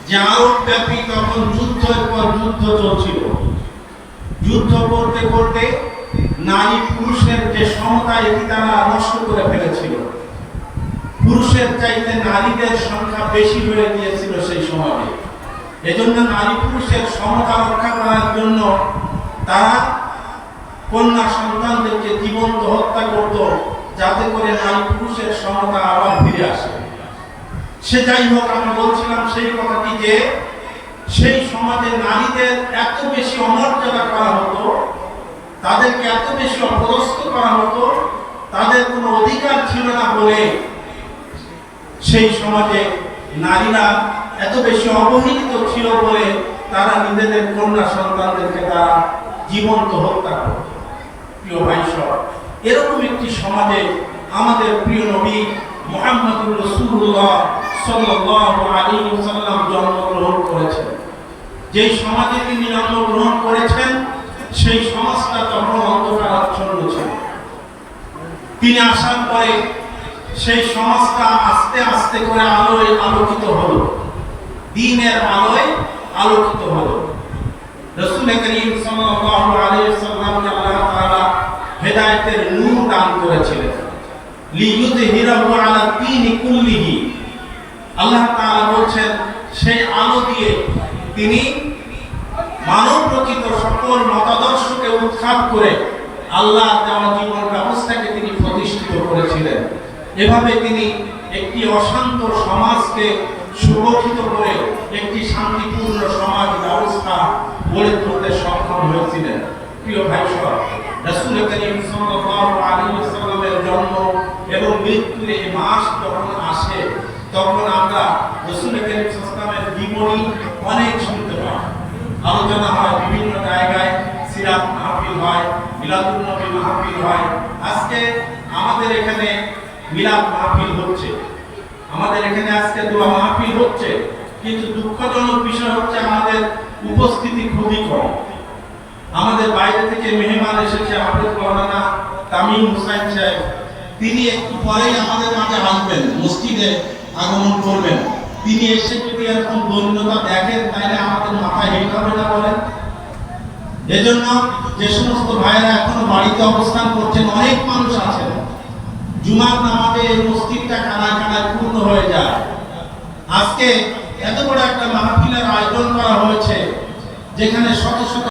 যে আরব ব্যাপী তখন যুদ্ধের পর যুদ্ধ চলছিল। যুদ্ধ করতে করতে নারী পুরুষের যে সমতা এটি তারা নষ্ট করে ফেলেছিল। পুরুষের চাইতে নারীদের সংখ্যা বেশি হয়ে গিয়েছিল সেই সমাজে। এজন্য নারী পুরুষের সমতা রক্ষা করার জন্য তারা কন্যা সন্তানদেরকে জীবন্ত হত্যা করত, যাতে করে নারী পুরুষের সমতা আবার ফিরে আসে। সে যাই হোক, আমি বলছিলাম সেই কথাটি যে সেই সমাজে নারীদের এত বেশি অমর্যাদা করা হতো, তাদেরকে এত বেশি অপদস্থ করা হতো, তাদের কোনো অধিকার ছিল না বলে সেই সমাজে নারীরা এত বেশি অবহেলিত ছিল বলে তারা নিজেদের কন্যা সন্তানদেরকে তারা জীবন্ত হত্যা করত। প্রিয় ভাই সব, এরকম একটি সমাজে আমাদের প্রিয় নবী মুহাম্মদুর রাসূলুল্লাহ সাল্লাল্লাহু আলাইহি ওয়াসাল্লাম জন্মগ্রহণ করেছেন। যেই সমাজে তিনি জন্মগ্রহণ করেছেন সেই সমাজটা তখন অন্ধকারাচ্ছন্ন ছিল। তিনি আসার পরে সেই সমাজটা আস্তে আস্তে করে আলোয় আলোকিত হলো, দ্বীনের আলোয় আলোকিত হলো। রাসূল করিম সাল্লাল্লাহু আলাইহি ওয়াসাল্লামকে আল্লাহ তাআলা হেদায়েতের নূর দান করেছিলেন, লিইয়ুযহিরাহু আলা দ্বীনি কুল্লিহি। আল্লাহ তাআলা বলছেন সেই আলো দিয়ে তিনি মানব রচিত সকল মতাদর্শকে উৎখাত করে আল্লাহ দেওয়া জীবন ব্যবস্থাকে তিনি প্রতিষ্ঠিত করেছিলেন। এভাবে তিনি একটি অশান্ত সমাজকে সুরক্ষিত করে একটি শান্তিপূর্ণ সমাজ ব্যবস্থা গড়ে তুলতে সক্ষম হয়েছিলেন। প্রিয় ভাই সব, রাসূল করিম সাল্লাল্লাহু আলাইহি ওয়াসাল্লামের জন্ম এবং মৃত্যুর এই মাস যখন আসে তখন আমরা রাসূল করিম সাল্লাল্লাহু আলাইহি ওয়াসাল্লামের জীবনী অনেক শুনতে পাই, আলোচনা হয় বিভিন্ন জায়গায়, সিরাত মাহফিল হয়, মিলাদুন নবী মাহফিল হয়। আজকে আমাদের এখানে মিলাদ মাহফিল হচ্ছে, আমাদের এখানে আজকে দোয়া মাহফিল হচ্ছে, কিন্তু দুঃখজনক বিষয় হচ্ছে আমাদের উপস্থিতি খুবই কম। আমাদের বাইরে থেকে মেহমান এসেছে, আমাদের মাওলানা তামিম হুসাইন সাহেব, তিনি একটু পরেই আমাদের মাঝে আসবেন, মসজিদে আগমন করবেন। তিনি এসে যদি এরকম দৈন্যতা দেখেন তাহলে আমাদের মাথায় হেঁটে হবে না বলেন। এজন্য যে সমস্ত ভাইয়েরা এখনো বাড়িতে অবস্থান করছেন, অনেক মানুষ আছেন, জুমার নামাজে এই মসজিদটা কানায় কানায় পূর্ণ হয়ে যায়। আজকে এত বড় একটা মাহফিলের আয়োজন করা হয়েছে যেখানে শত শত